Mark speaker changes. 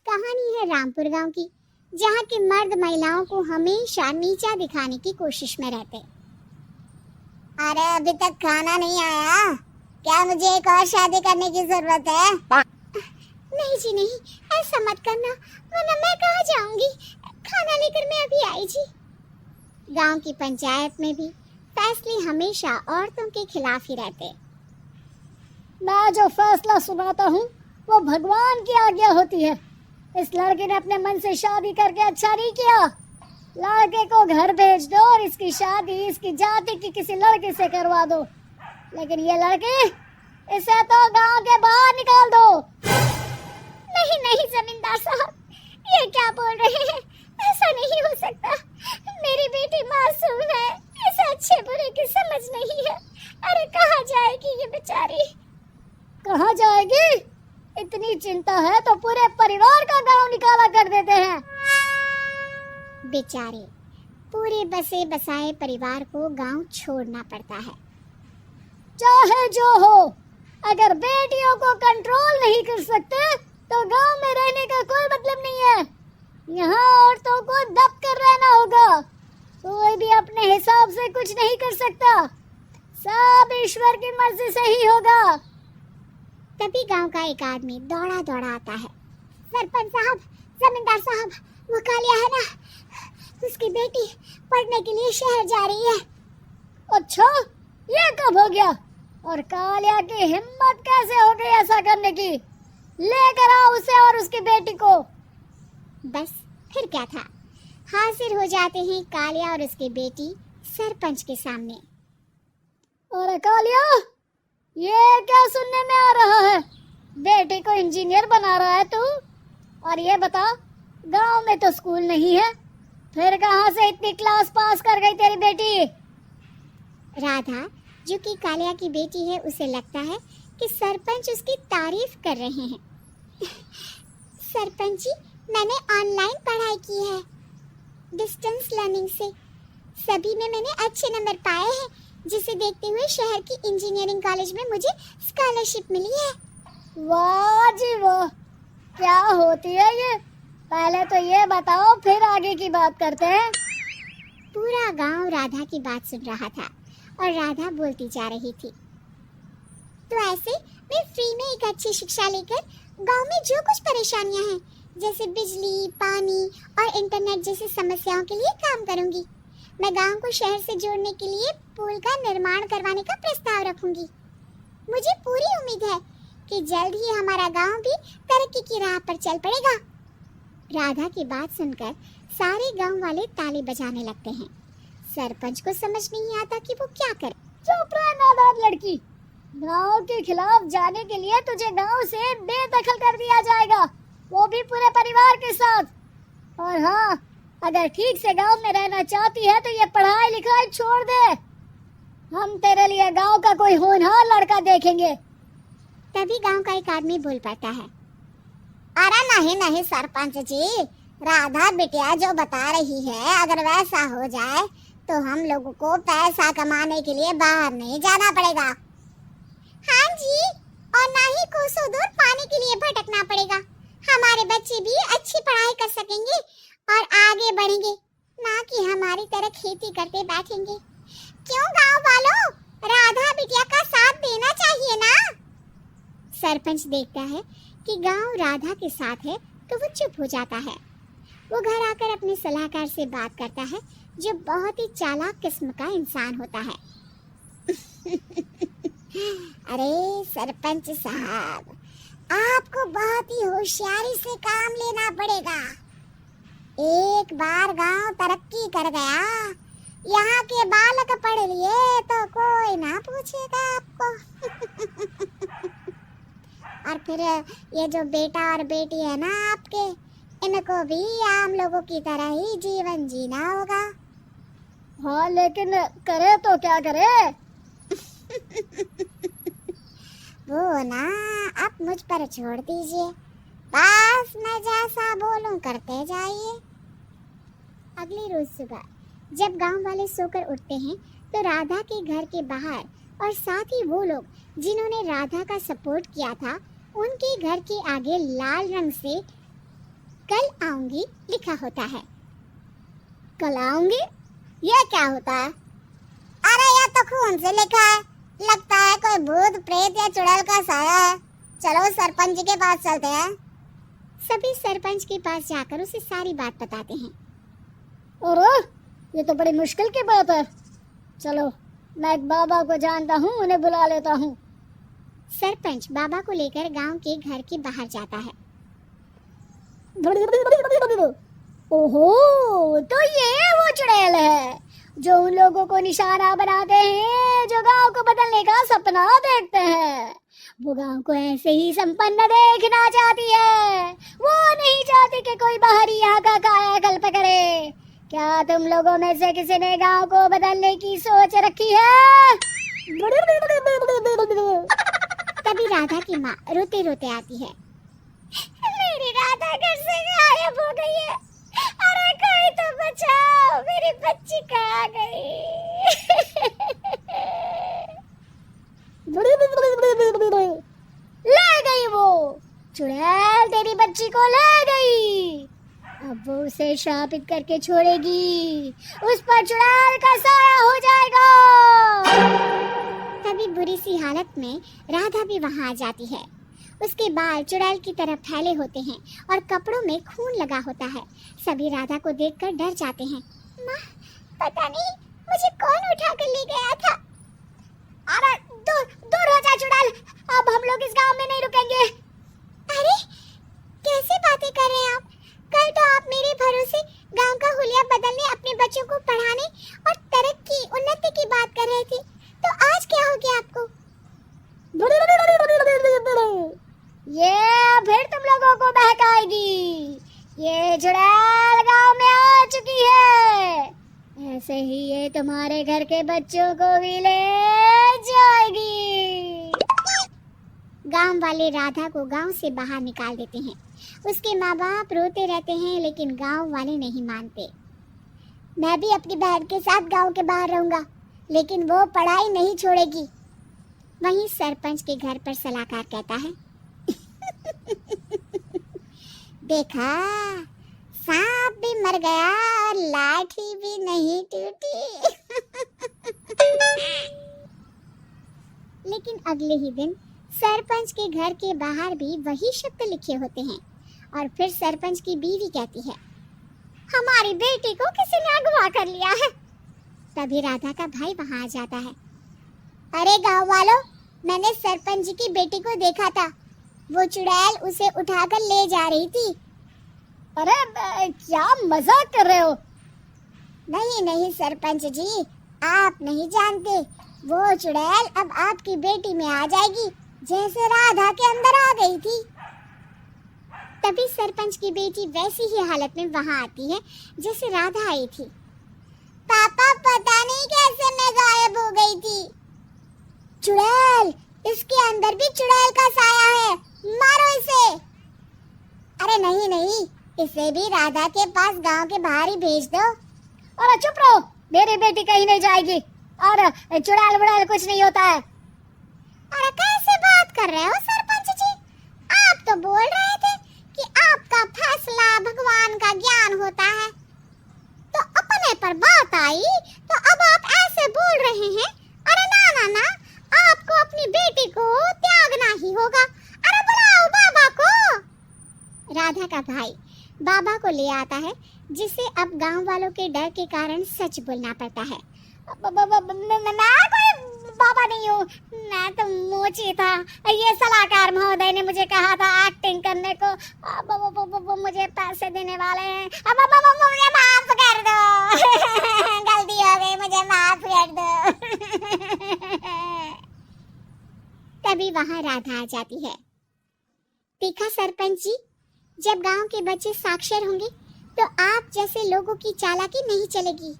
Speaker 1: कहानी है रामपुर गांव की, जहाँ के मर्द महिलाओं को हमेशा नीचा दिखाने की कोशिश में रहते। अरे अभी तक खाना नहीं आया, क्या मुझे एक और शादी करने की जरूरत है? नहीं जी नहीं, ऐसा मत करना, वरना मैं कहाँ जाऊंगी। खाना लेकर मैं अभी आई जी। गांव की पंचायत में भी फैसले हमेशा औरतों के खिलाफ ही रहते।
Speaker 2: मैं जो फैसला सुनाता हूँ वो भगवान की आज्ञा होती है। इस लड़के ने अपने मन से शादी करके अच्छा नहीं किया। लड़के को घर भेज दो और इसकी शादी इसकी जाति की किसी लड़के से करवा दो, लेकिन ये लड़के, इसे तो गांव के बाहर निकाल दो।
Speaker 1: नहीं नहीं जमींदार साहब, ये क्या बोल रहे हैं? ऐसा नहीं हो सकता। मेरी बेटी मासूम है, इसे अच्छे बुरे की समझ नहीं है। अरे कहाँ जाएगी ये बेचारी?
Speaker 2: कहाँ जाएगी? इतनी चिंता है तो पूरे परिवार का गांव निकाला कर देते हैं।
Speaker 1: बेचारे पूरे बसे बसाए परिवार को गांव छोड़ना पड़ता है।
Speaker 2: चाहे जो हो, अगर बेटियों को कंट्रोल नहीं कर सकते तो गांव में रहने का कोई मतलब नहीं है। यहाँ औरतों को दब कर रहना होगा। कोई भी अपने हिसाब से कुछ नहीं कर सकता, सब ईश्वर की मर्जी से ही होगा।
Speaker 1: तभी गांव का एक आदमी दौड़ा दौड़ा आता है। सरपंच साहब, जमींदार साहब, वो कालिया है ना, उसकी बेटी पढ़ने के लिए शहर जा रही है।
Speaker 2: अच्छा, ये कब हो गया? और कालिया की हिम्मत कैसे हो गई ऐसा करने की? लेकर आओ उसे और उसकी बेटी को।
Speaker 1: बस फिर क्या था, हाजिर हो जाते हैं कालिया और उसकी बेटी सरपंच के सामने।
Speaker 2: अरे कालिया, ये क्या सुनने में आ रहा है? बेटे को इंजीनियर बना रहा है तू? और ये बता, गांव में तो स्कूल नहीं है, फिर कहां से इतनी क्लास पास कर गई तेरी बेटी?
Speaker 1: राधा, जो कि कालिया की बेटी है, उसे लगता है कि सरपंच उसकी तारीफ कर रहे हैं। सरपंच जी, मैंने ऑनलाइन पढ़ाई की है, डिस्टेंस लर्निंग से। सभी में मैंने अच्छे नंबर पाए हैं, जिसे देखते हुए शहर की इंजीनियरिंग कॉलेज में मुझे स्कॉलरशिप मिली है।
Speaker 2: वाह जी वाह, क्या होती है ये? पहले तो ये बताओ, फिर आगे की बात करते हैं।
Speaker 1: पूरा गांव राधा की बात सुन रहा था और राधा बोलती जा रही थी। तो ऐसे मैं फ्री में एक अच्छी शिक्षा लेकर गांव में जो कुछ परेशानियां हैं, जैसे बिजली, पानी और इंटरनेट जैसी समस्याओं के लिए काम करूंगी। मैं गांव को शहर से जोड़ने के लिए पुल का निर्माण करवाने का प्रस्ताव रखूंगी। मुझे पूरी उम्मीद है कि जल्द ही हमारा गांव भी तरक्की की राह पर चल पड़ेगा। राधा की बात सुनकर सारे गांव वाले ताली बजाने लगते हैं। सरपंच को समझ नहीं आता कि वो क्या करे।
Speaker 2: चुप रह नादान लड़की, गांव के खिलाफ जाने के लिए तुझे गांव से बेदखल कर दिया जाएगा, वो भी पूरे परिवार के साथ। और हाँ, अगर ठीक से गांव में रहना चाहती है तो ये पढ़ाई लिखाई छोड़ दे। हम तेरे लिए गांव का कोई होनहार लड़का देखेंगे।
Speaker 1: तभी गांव का एक आदमी बोल पड़ता है। अरे नहीं नहीं सरपंच जी, राधा बिटिया जो बता रही है, अगर वैसा हो जाए तो हम लोगों को पैसा कमाने के लिए बाहर नहीं जाना पड़ेगा। हाँ जी, और ना ही कोसों दूर पानी के लिए भटकना पड़ेगा। हमारे बच्चे भी अच्छी पढ़ाई कर सकेंगे और आगे बढ़ेंगे, ना कि हमारी तरह खेती करते बैठेंगे। क्यों गांव वालों, राधा बिटिया का साथ देना चाहिए ना। सरपंच देखता है कि गांव राधा के साथ है तो वो चुप हो जाता है। वो घर आकर अपने सलाहकार से बात करता है, जो बहुत ही चालाक किस्म का इंसान होता है। अरे सरपंच साहब, आपको बहुत ही होशियारी से काम लेना पड़ेगा। एक बार गांव तरक्की कर गया, यहाँ के बालक पढ़ लिए तो कोई ना पूछेगा आपको। और फिर ये जो बेटा और बेटी है ना आपके, इनको भी आम लोगों की तरह ही जीवन जीना होगा।
Speaker 2: हाँ, लेकिन करे तो क्या करे?
Speaker 1: वो ना आप मुझ पर छोड़ दीजिए, बस मैं जैसा बोलूं करते जाइए। अगली रोज सुबह जब गांव वाले सोकर उठते हैं तो राधा के घर के बाहर और साथ ही वो लोग जिन्होंने राधा का सपोर्ट किया था, उनके घर के आगे लाल रंग से कल आऊंगी लिखा होता है। कल आऊंगी, यह क्या होता है? अरे यह तो खून से लिखा है, लगता है कोई भूत प्रेत या चुड़ैल का साया है। चलो सरपंच जी के पास चलते हैं। सभी सरपंच के पास जाकर उसे सारी बात बताते हैं।
Speaker 2: अरे ये तो बड़ी मुश्किल की बात है। चलो मैं एक बाबा को जानता हूँ, उन्हें बुला लेता हूँ।
Speaker 1: सरपंच बाबा को लेकर गांव के घर के बाहर जाता है।
Speaker 2: ओहो, तो ये वो चुड़ैल है जो उन लोगों को निशाना बनाते हैं जो गांव को बदलने का सपना देखते हैं। वो गांव को ऐसे ही संपन्न देखना चाहती है, वो नहीं चाहती कि कोई बाहरी यहाँ का कायाकल्प करे। क्या तुम लोगों में से किसी ने गांव को बदलने की सोच रखी है?
Speaker 1: तभी राधा की माँ रोते रोते आती है। मेरी राधा घर से गायब हो गई है। अरे कोई तो बचाओ, मेरी बच्ची कहाँ गई?
Speaker 2: ले गई वो चुड़ैल, तेरी बच्ची को ले गई। अब वो उसे शापित करके छोड़ेगी, उस पर चुड़ैल का साया हो जाएगा।
Speaker 1: तभी बुरी सी हालत में राधा भी वहाँ आ जाती है। उसके बाल चुड़ैल की तरह फैले होते हैं और कपड़ों में खून लगा होता है। सभी राधा को देखकर डर जाते हैं। माँ, पता नहीं मुझे कौन उठा कर ले गया था।
Speaker 2: अरे दूर दूर हो जा चुड़ैल, अब हम लोग इस गांव में नहीं रुकेंगे।
Speaker 1: अरे कैसे बातें कर रहे हैं आप? कल तो आप मेरे भरोसे गांव का हुलिया बदलने, अपने बच्चों को पढ़ाने और तरक्की उन्नति की बात कर रहे थे, तो आज क्या हो गया आपको?
Speaker 2: ये फिर तुम लोगों को बहकाएगी। ये चुड़ैल गांव में आ चुकी है, ऐसे ही ये तुम्हारे घर के बच्चों को भी ले जाएगी।
Speaker 1: गांव वाले राधा को गांव से बाहर निकाल देते हैं। उसके माँ बाप रोते रहते हैं, लेकिन गांव वाले नहीं मानते। मैं भी अपनी बहन के साथ गांव के बाहर रहूंगा, लेकिन वो पढ़ाई नहीं छोड़ेगी। वहीं सरपंच के घर पर सलाहकार कहता है, देखा, सांप भी मर गया और लाठी भी नहीं टूटी। लेकिन अगले ही दिन सरपंच के घर के बाहर भी वही शब्द लिखे होते हैं। और फिर सरपंच की बीवी कहती है, हमारी बेटी को किसी ने अगवा कर लिया है। तभी राधा का भाई वहां आ जाता है। अरे गांव वालों, मैंने सरपंच जी की बेटी को देखा था, वो चुड़ैल उसे उठाकर ले जा रही थी।
Speaker 2: अरे क्या मजाक कर रहे हो?
Speaker 1: नहीं नहीं सरपंच जी, आप नहीं जानते, वो चुड़ैल अब आपकी बेटी में आ जाएगी, जैसे राधा के अंदर आ गई थी। तभी सरपंच की बेटी वैसी ही हालत में वहां आती है जैसे राधा आई थी। पापा, पता नहीं कैसे मैं गायब हो गई थी। चुड़ैल, इसके अंदर भी चुड़ैल का साया है, मारो इसे। अरे नहीं नहीं, इसे भी राधा के पास गांव के बाहर ही भेज दो।
Speaker 2: अरे चुप रहो, मेरी बेटी कहीं नहीं जाएगी और चुड़ैल बुड़ैल कुछ नहीं होता है।
Speaker 1: अरे कैसे बात कर रहे हो सरपंच जी? आप तो बोल रहे थे कि आपका फैसला भगवान का ज्ञान होता है, तो अपने पर बात आई तो अब आप ऐसे बोल रहे हैं। अरे ना ना ना, आपको अपनी बेटी को त्यागना ही होगा। अरे बुलाओ बाबा को। राधा का भाई बाबा को ले आता है, जिसे अब गांव वालों के डर के कारण सच बोलना पड़ता है।
Speaker 2: मैं कोई बाबा नहीं हूँ, मैं तो मोची था। ये सलाहकार महोदय ने मुझे कहा था एक्टिंग करने को, वो मुझे पैसे देने वाले हैं। मुझे माफ कर दो।
Speaker 1: गलती हो गई, मुझे माफ कर दो। तभी वहां राधा आ जाती है। देखा सरपंच जी, जब गांव के बच्चे साक्षर होंगे तो आप जैसे लोगों की चालाकी नहीं चलेगी।